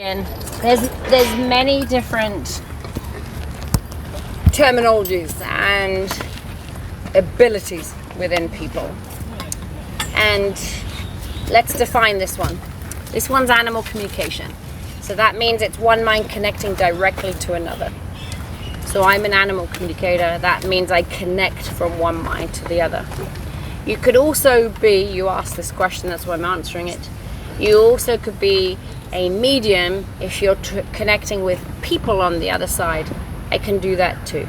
And there's many different terminologies and abilities within people. And let's define this one. This one's animal communication. So that means it's one mind connecting directly to another. So I'm an animal communicator. That means I connect from one mind to the other. You could also be, you asked this question, that's why I'm answering it. You also could be a medium if you're connecting with people on the other side. I can do that too.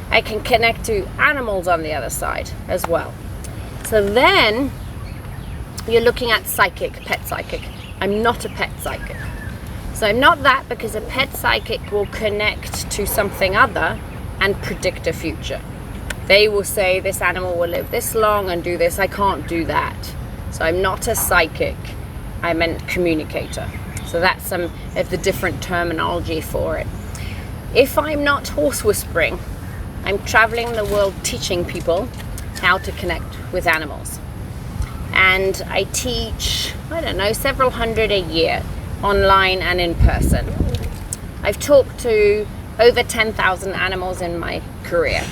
I can connect to animals on the other side as well. So then you're looking at psychic, pet psychic. I'm not a pet psychic. So I'm not that, because a pet psychic will connect to something other and predict a future. They will say this animal will live this long and do this. I can't do that. So I'm not a psychic. I'm a communicator. So that's some of the different terminology for it. If I'm not horse whispering, I'm traveling the world teaching people how to connect with animals. And I teach, I don't know, several hundred a year, online and in person. I've talked to over 10,000 animals in my career,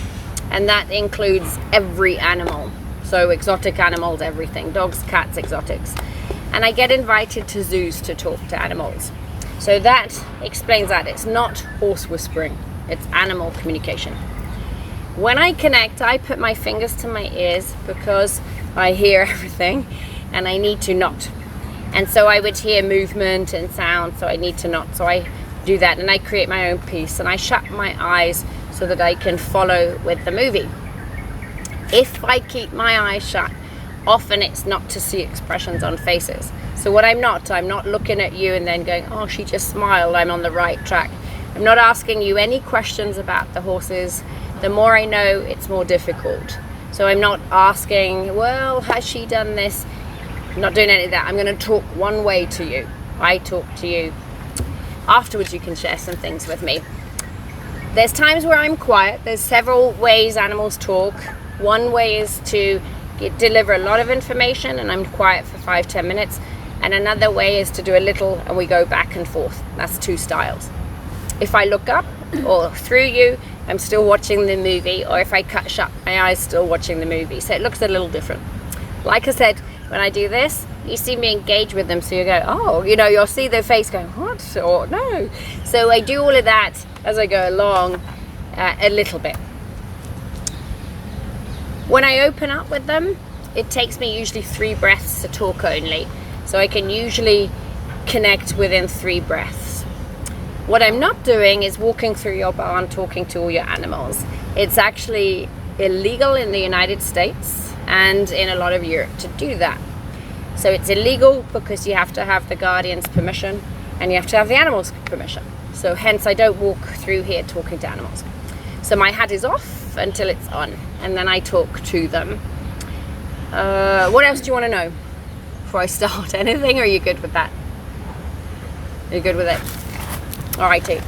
and that includes every animal. So exotic animals, everything, dogs, cats, exotics. And I get invited to zoos to talk to animals. So that explains that. It's not horse whispering, it's animal communication. When I connect, I put my fingers to my ears because I hear everything and I need to not. And so I would hear movement and sound, so I need to not. So I do that and I create my own piece, and I shut my eyes so that I can follow with the movie. If I keep my eyes shut, often it's not to see expressions on faces. So what I'm not looking at you and then going, oh, she just smiled, I'm on the right track. I'm not asking you any questions about the horses. The more I know, it's more difficult. So I'm not asking, well, has she done this? I'm not doing any of that. I'm going to talk one way to you. I talk to you. Afterwards, you can share some things with me. There's times where I'm quiet. There's several ways animals talk. One way is to deliver a lot of information and I'm quiet for 5-10 minutes. And another way is to do a little and we go back and forth. That's 2 styles. If I look up or through you, I'm still watching the movie, or if I shut my eyes, still watching the movie. So it looks a little different. Like I said, when I do this, you see me engage with them, so you go, oh, you know, you'll see their face going, what, or no. So I do all of that as I go along a little bit. When I open up with them, it takes me usually 3 breaths to talk only. So I can usually connect within 3 breaths. What I'm not doing is walking through your barn talking to all your animals. It's actually illegal in the United States and in a lot of Europe to do that. So it's illegal because you have to have the guardian's permission and you have to have the animal's permission. So hence I don't walk through here talking to animals. So my hat is off until it's on, and then I talk to them. What else do you want to know before I start? Anything, or are you good with that? Are you good with it? Alrighty.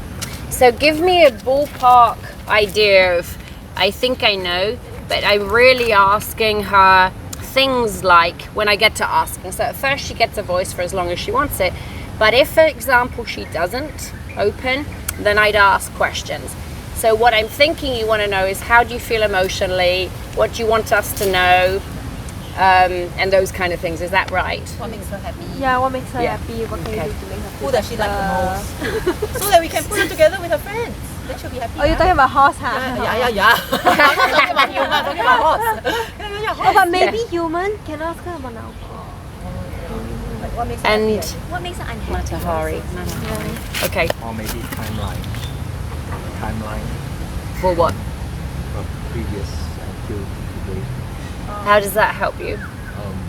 So give me a ballpark idea of, I think I know, but I'm really asking her things like, when I get to asking. So at first she gets a voice for as long as she wants it. But if, for example, she doesn't open, then I'd ask questions. So what I'm thinking you want to know is, how do you feel emotionally? What do you want us to know? And those kind of things. Is that right? What makes her happy? Yeah, what makes her happy? What can you do to make her feel Who does she like the most? So that we can put her together with her friends. Then she'll be happy. Oh, you're talking about horse, huh? Yeah. I'm not talking about human, I'm talking about horse. Yeah, horse. Oh, but maybe human can ask her about now. What makes her And happy? What makes her unhappy? Matahari. Okay. Or maybe timeline. For what? From previous until today. How does that help you?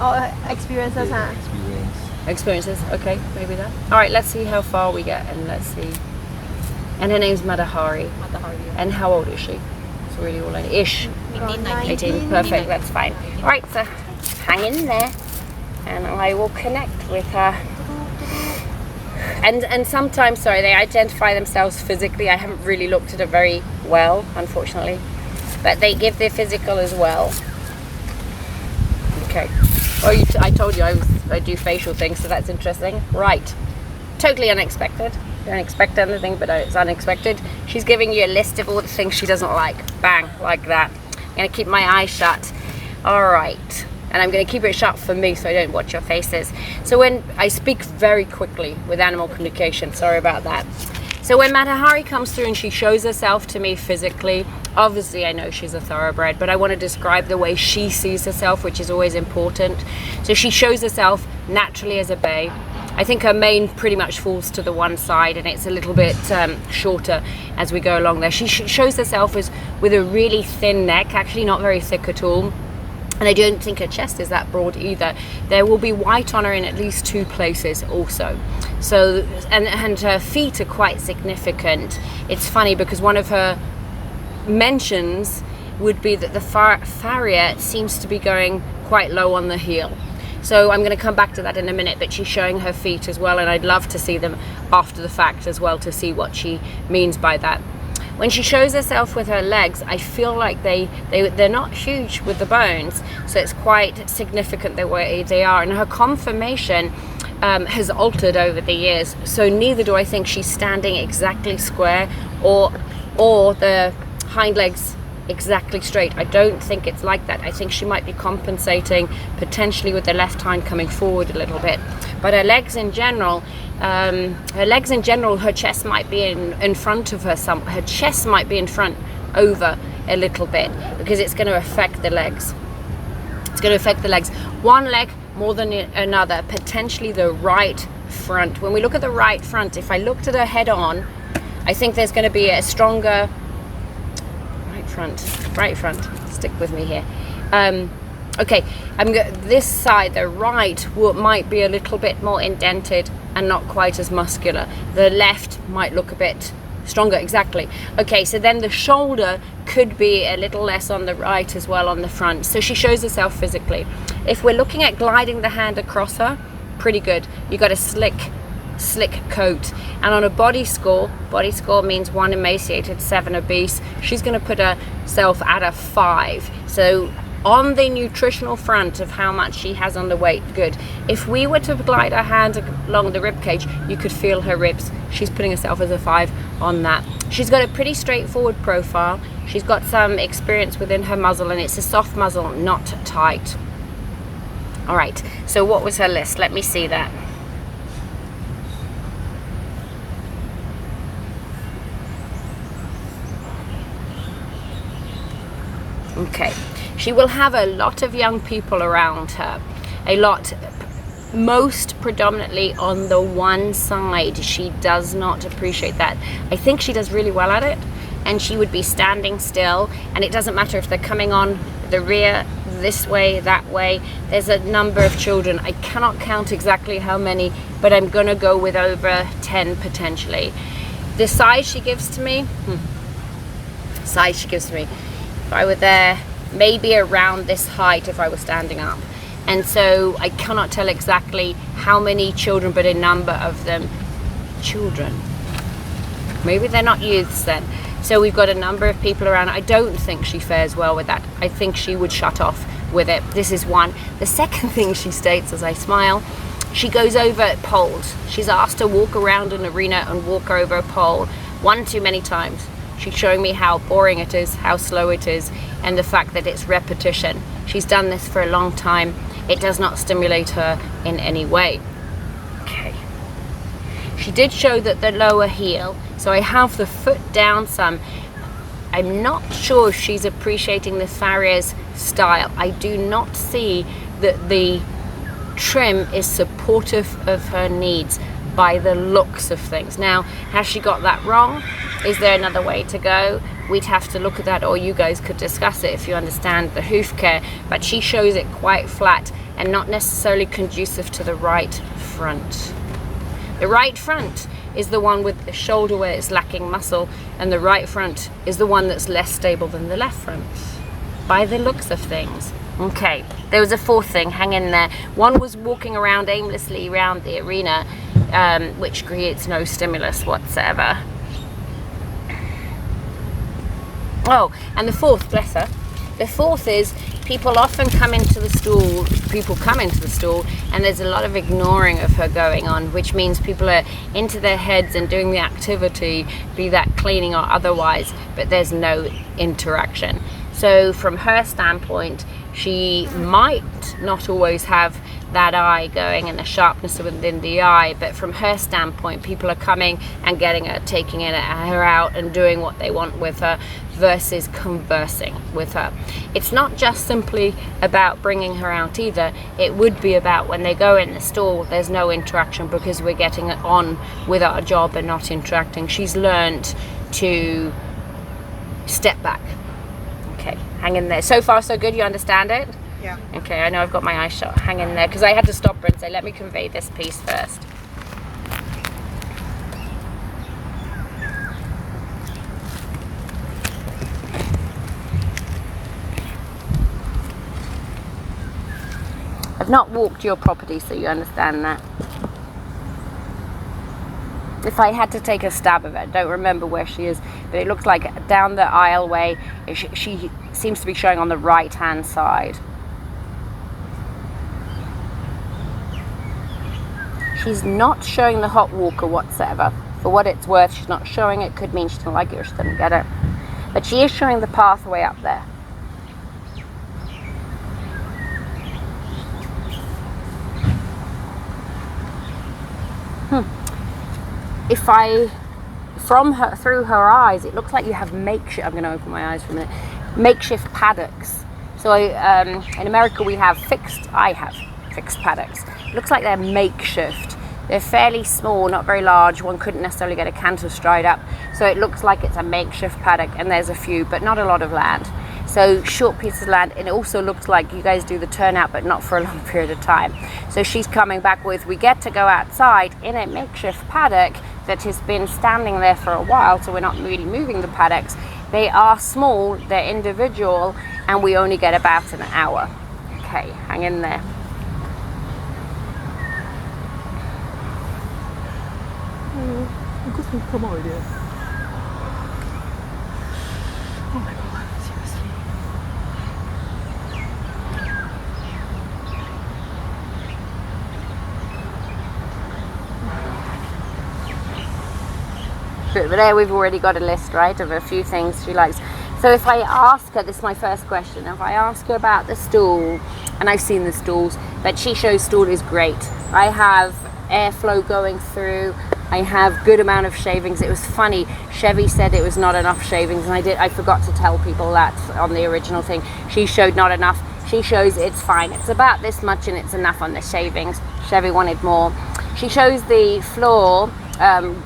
Or experiences, huh? Experiences. Okay, maybe that. All right, let's see how far we get, and let's see. And her name's Matahari. And how old is she? It's really all I need. Ish. 18. Perfect. That's fine. All right, so hang in there, and I will connect with her. And sometimes, sorry, they identify themselves physically. I haven't really looked at it very well, unfortunately, but they give their physical as well. Okay. Oh, I told you I do facial things, so that's interesting. Right. totally unexpected. Don't expect anything, but it's unexpected. She's giving you a list of all the things she doesn't like. Bang, like that. I'm going to keep my eyes shut. All right. And I'm going to keep it shut for me so I don't watch your faces. So when I speak very quickly with animal communication, sorry about that. So when Matahari comes through and she shows herself to me physically, obviously I know she's a thoroughbred, but I want to describe the way she sees herself, which is always important. So she shows herself naturally as a bay. I think her mane pretty much falls to the one side and it's a little bit shorter as we go along there. She shows herself as with a really thin neck, actually not very thick at all. And I don't think her chest is that broad either. There will be white on her in at least 2 places also. So, and her feet are quite significant. It's funny because one of her mentions would be that the farrier seems to be going quite low on the heel. So I'm going to come back to that in a minute, but she's showing her feet as well, and I'd love to see them after the fact as well to see what she means by that. When she shows herself with her legs, I feel like they're not huge with the bones, so it's quite significant the way they are. And her conformation has altered over the years, so neither do I think she's standing exactly square or the hind legs exactly straight. I don't think it's like that. I think she might be compensating potentially with the left hind coming forward a little bit. But her legs in general, her chest might be in front of her. Her chest might be in front over a little bit because it's going to affect the legs. It's going to affect the legs. One leg more than another, potentially the right front. When we look at the right front, if I looked at her head on, I think there's going to be a stronger right front. Stick with me here. Okay, this side, the right, might be a little bit more indented and not quite as muscular. The left might look a bit stronger, exactly. Okay, so then the shoulder could be a little less on the right as well on the front. So she shows herself physically. If we're looking at gliding the hand across her, pretty good. You got a slick coat. And on a body score means 1 emaciated, 7 obese. She's going to put herself at a 5. So on the nutritional front of how much she has on the weight, good. If we were to glide our hand along the rib cage, you could feel her ribs. She's putting herself as a 5 on that. She's got a pretty straightforward profile. She's got some experience within her muzzle, and it's a soft muzzle, not tight. All right, so what was her list? Let me see that. Okay, she will have a lot of young people around her, a lot, most predominantly on the one side. She does not appreciate that. I think she does really well at it, and she would be standing still, and it doesn't matter if they're coming on the rear, this way, that way. There's a number of children. I cannot count exactly how many, but I'm gonna go with over 10 potentially. The size she gives to me, if I were there, maybe around this height if I were standing up. And so I cannot tell exactly how many children, but a number of them. Children. Maybe they're not youths then. So we've got a number of people around. I don't think she fares well with that. I think she would shut off with it. This is one. The second thing she states as I smile, she goes over poles. She's asked to walk around an arena and walk over a pole 1 too many times. She's showing me how boring it is, how slow it is, and the fact that it's repetition. She's done this for a long time. It does not stimulate her in any way. Okay. She did show that the lower heel, so I have the foot down some. I'm not sure if she's appreciating the farrier's style. I do not see that the trim is supportive of her needs by the looks of things. Now, has she got that wrong? Is there another way to go? We'd have to look at that, or you guys could discuss it if you understand the hoof care, but she shows it quite flat and not necessarily conducive to the right front. The right front is the one with the shoulder where it's lacking muscle, and the right front is the one that's less stable than the left front, by the looks of things. Okay, there was a fourth thing, hang in there. One was walking around aimlessly around the arena, which creates no stimulus whatsoever. Oh, and the fourth, bless her, The fourth is people come into the stall and there's a lot of ignoring of her going on, which means people are into their heads and doing the activity, be that cleaning or otherwise, but there's no interaction. So from her standpoint, she might not always have that eye going and the sharpness within the eye, but from her standpoint, people are coming and getting her, taking her out and doing what they want with her versus conversing with her. It's not just simply about bringing her out either. It would be about when they go in the stall, there's no interaction because we're getting on with our job and not interacting. She's learned to step back. Okay, hang in there. So far so good, you understand it? Yeah. Okay, I know I've got my eyes shut. Hang in there, because I had to stop her and say, let me convey this piece first. I've not walked your property, so you understand that. If I had to take a stab of it, I don't remember where she is, but it looks like down the aisleway, she seems to be showing on the right-hand side. She's not showing the hot walker whatsoever. For what it's worth, she's not showing it. Could mean she didn't like it or she didn't get it. But she is showing the pathway up there. Through her eyes, it looks like you have makeshift, I'm going to open my eyes for a minute, makeshift paddocks. So in America I have fixed paddocks. It looks like they're makeshift. They're fairly small, not very large. One couldn't necessarily get a canter stride up. So it looks like it's a makeshift paddock, and there's a few, but not a lot of land. So short pieces of land, and it also looks like you guys do the turnout, but not for a long period of time. So she's coming back with, we get to go outside in a makeshift paddock that has been standing there for a while, so we're not really moving the paddocks. They are small, they're individual, and we only get about an hour. Okay, hang in there. Come on, dear. Oh my god, seriously. But there we've already got a list, right, of a few things she likes. So if I ask her, this is my first question, if I ask her about the stool, and I've seen the stalls, but she shows stool is great. I have airflow going through, I have good amount of shavings. It was funny, Chevy said it was not enough shavings, and I forgot to tell people that on the original thing. She showed not enough. She shows it's fine. It's about this much and it's enough on the shavings. Chevy wanted more. She shows the floor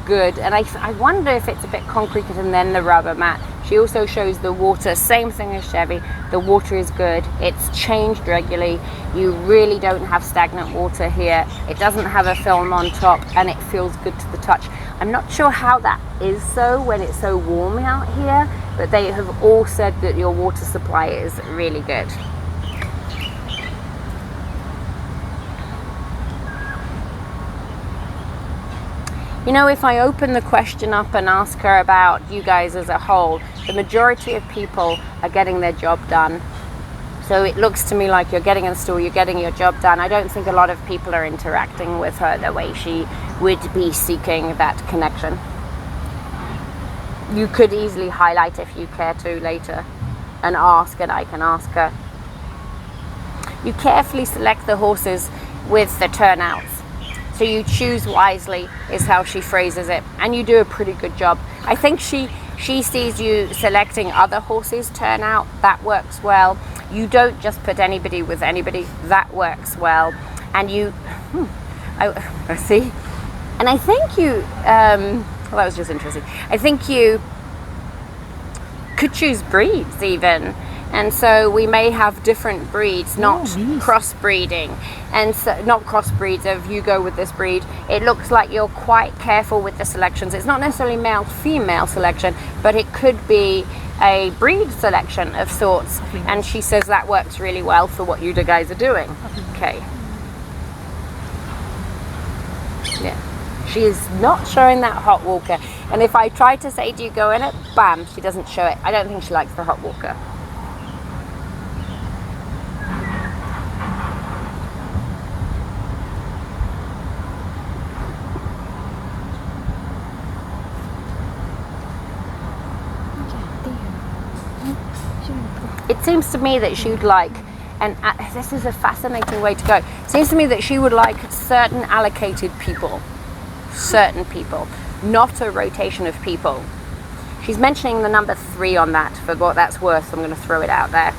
good, and I wonder if it's a bit concrete and then the rubber mat. She also shows the water, same thing as Chevy. The water is good. It's changed regularly. You really don't have stagnant water here. It doesn't have a film on top, and it feels good to the touch. I'm not sure how that is so when it's so warm out here, but they have all said that your water supply is really good. You know, if I open the question up and ask her about you guys as a whole, the majority of people are getting their job done. So it looks to me like you're getting in the store, you're getting your job done. I don't think a lot of people are interacting with her the way she would be seeking that connection. You could easily highlight if you care to later and ask, and I can ask her. You carefully select the horses with the turnouts. So you choose wisely is how she phrases it, and you do a pretty good job. I think she sees you selecting other horses turnout. That works well. You don't just put anybody with anybody. That works well. And you, I see. And I think you, well, that was just interesting. I think you could choose breeds even. And so we may have different breeds, not crossbreeding, and so not crossbreeds of you go with this breed. It looks like you're quite careful with the selections. It's not necessarily male-female selection, but it could be a breed selection of sorts. And she says that works really well for what you guys are doing. Okay. Yeah. She is not showing that hot walker. And if I try to say, do you go in it? Bam, she doesn't show it. I don't think she likes the hot walker. seems to me that she would like, and this is a fascinating way to go. It seems to me that she would like certain allocated people, certain people, not a rotation of people. She's mentioning the number 3 on that for what that's worth, so I'm going to throw it out there.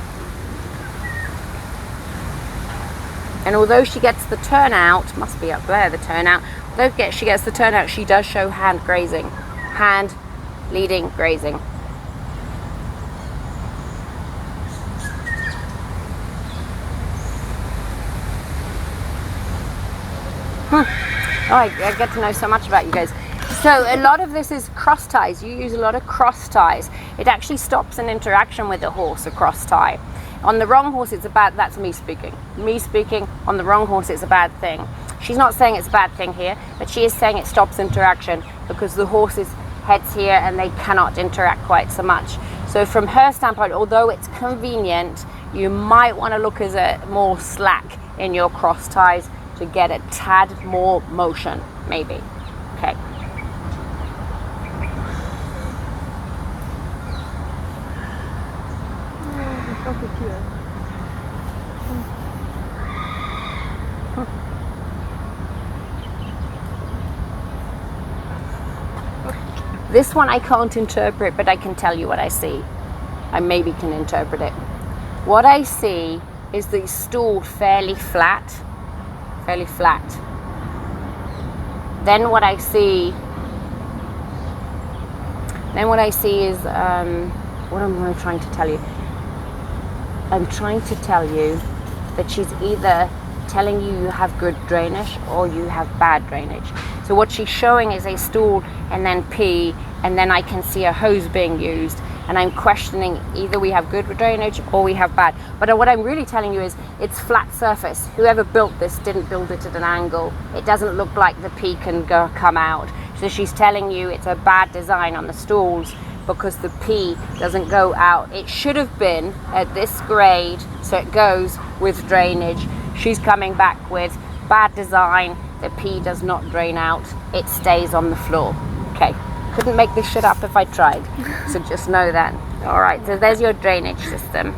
And although she gets the turnout, must be up there, the turnout, although she gets the turnout, she does show hand grazing. Hand leading grazing. Oh, I get to know so much about you guys. So a lot of this is cross ties. You use a lot of cross ties. It actually stops an interaction with the horse, a cross tie. On the wrong horse, it's a bad, that's me speaking. Me speaking, on the wrong horse, it's a bad thing. She's not saying it's a bad thing here, but she is saying it stops interaction because the horse's head's here and they cannot interact quite so much. So from her standpoint, although it's convenient, you might want to look as a more slack in your cross ties to get a tad more motion, maybe. Okay. This one I can't interpret, but I can tell you what I see. I maybe can interpret it. What I see is the stool fairly flat. Then what I see is, what am I trying to tell you? I'm trying to tell you that she's either telling you have good drainage or you have bad drainage. So what she's showing is a stool and then pee, and then I can see a hose being used, and I'm questioning either we have good drainage or we have bad. But what I'm really telling you is it's flat surface. Whoever built this didn't build it at an angle. It doesn't look like the pee can come out. So she's telling you it's a bad design on the stalls because the pee doesn't go out. It should have been at this grade, so it goes with drainage. She's coming back with bad design. The pee does not drain out. It stays on the floor. Okay. Couldn't make this shit up if I tried. So just know that. All right. So there's your drainage system.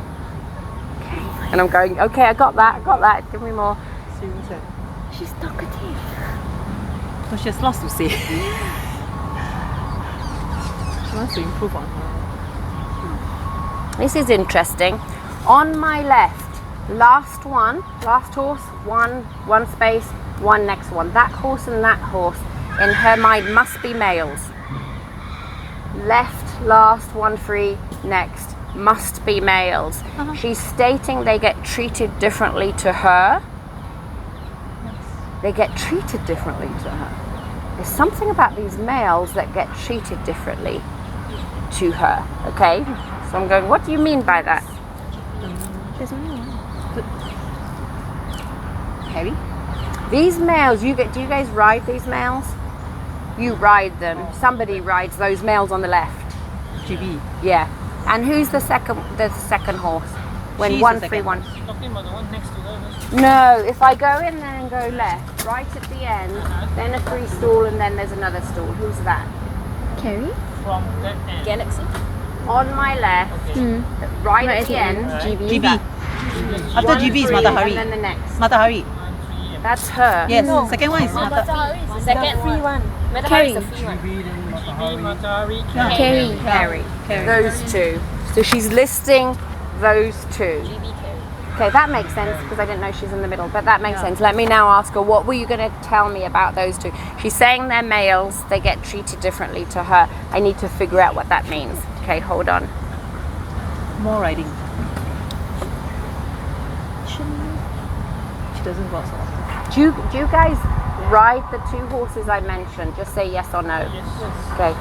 Okay. And I'm going, okay, I got that. Give me more. She's talkative. So she has lots to say. She wants to improve on her. This is interesting. On my left, last horse, one space, one next one. That horse and that horse, in her mind, must be males. Left, last, 1 free, next, must be males. She's stating they get treated differently to her. They get treated differently to her. There's something about these males that get treated differently to her. Okay? So I'm going, what do you mean by that? There's only one. Heavy. These males, do you guys ride these males? You ride them. Somebody rides those males on the left. GB. Yeah. And who's the second horse? When She's one the free second. one. Talking about the one next to her. No, if I go in there and go left, right at the end, then a free stall and then there's another stall. Who's that? Carrie? From that end. Galaxy. On my left, right at the end. GB. After one GB is free, Matahari. and then the next. Matahari. That's her. Yes. Second one is Second Free one. Carrie. Matahari. Carrie. Those two. So she's listing those two. Okay, that makes sense because I didn't know she's in the middle, but that makes sense. Let me now ask her, what were you going to tell me about those two? She's saying they're males, they get treated differently to her. I need to figure out what that means. Okay, hold on. more riding. She doesn't go so often. Do you guys ride the two horses I mentioned? Just say yes or no. Yes. Okay.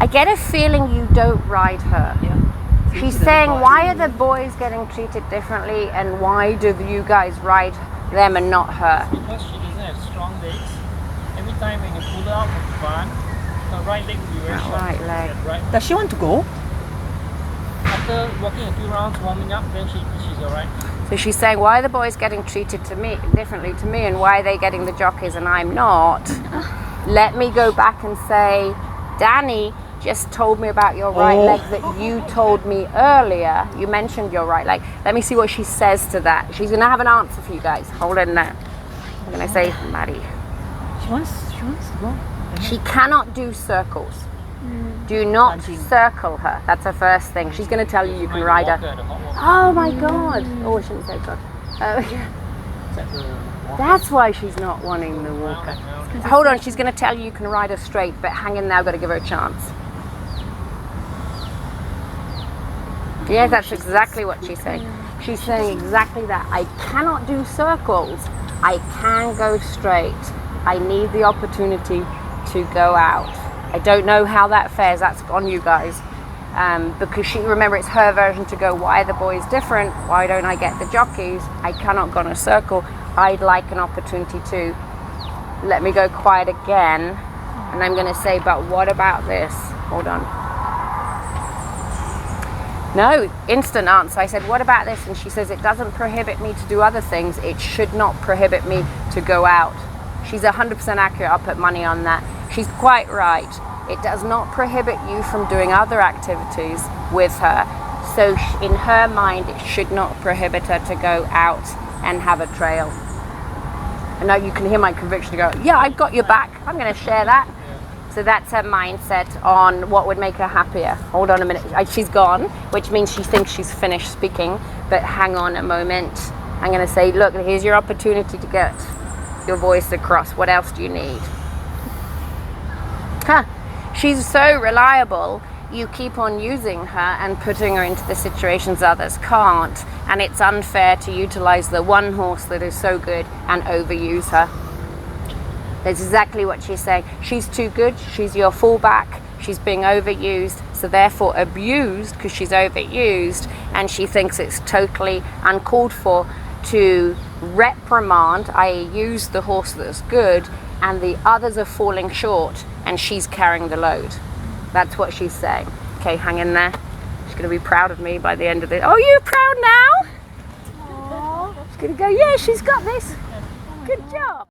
I get a feeling you don't ride her. Yeah. She's saying, why are the boys getting treated differently and why do you guys ride them and not her? Because she doesn't have strong legs. Every time when you pull her out from the barn, her right leg will be very strong. Right leg. Right. Does she want to go? After walking a few rounds, warming up, then she's alright. So she's saying, why are the boys getting treated differently to me and why are they getting the jockeys and I'm not? Let me go back and say, Danny, just told me about your right leg that you told me earlier. You mentioned your right leg. Let me see what she says to that. She's gonna have an answer for you guys. Hold in there. I'm gonna say, Maddie. She wants to go. She cannot do circles. Do not circle her. That's her first thing. She's gonna tell you can ride her. Oh my God. Oh, I shouldn't say God. That's why she's not wanting the walker. Hold on, she's going to tell you can ride her straight, but hang in there, I've got to give her a chance. Yeah, that's exactly what she's saying. She's saying exactly that. I cannot do circles. I can go straight. I need the opportunity to go out. I don't know how that fares. That's on you guys. Because remember, it's her version to go, why are the boys different? Why don't I get the jockeys? I cannot go in a circle. I'd like an opportunity to. Let me go quiet again. And I'm going to say, but what about this? Hold on. No, instant answer. I said, what about this? And she says, it doesn't prohibit me to do other things. It should not prohibit me to go out. She's 100% accurate. I'll put money on that. She's quite right. It does not prohibit you from doing other activities with her. So in her mind, it should not prohibit her to go out and have a trail. And now you can hear my conviction to go, yeah, I've got your back. I'm going to share that. So that's her mindset on what would make her happier. Hold on a minute. She's gone, which means she thinks she's finished speaking. But hang on a moment. I'm going to say, look, here's your opportunity to get your voice across. What else do you need? Huh. She's so reliable, you keep on using her and putting her into the situations others can't. And it's unfair to utilize the one horse that is so good and overuse her. That's exactly what she's saying. She's too good, she's your fallback, she's being overused, so therefore abused because she's overused, and she thinks it's totally uncalled for to reprimand, i.e. use the horse that's good, and the others are falling short and she's carrying the load. That's what she's saying. Okay, hang in there. She's going to be proud of me by the end of this. Oh, you proud now? Aww. She's going to go, yeah, she's got this. Good job.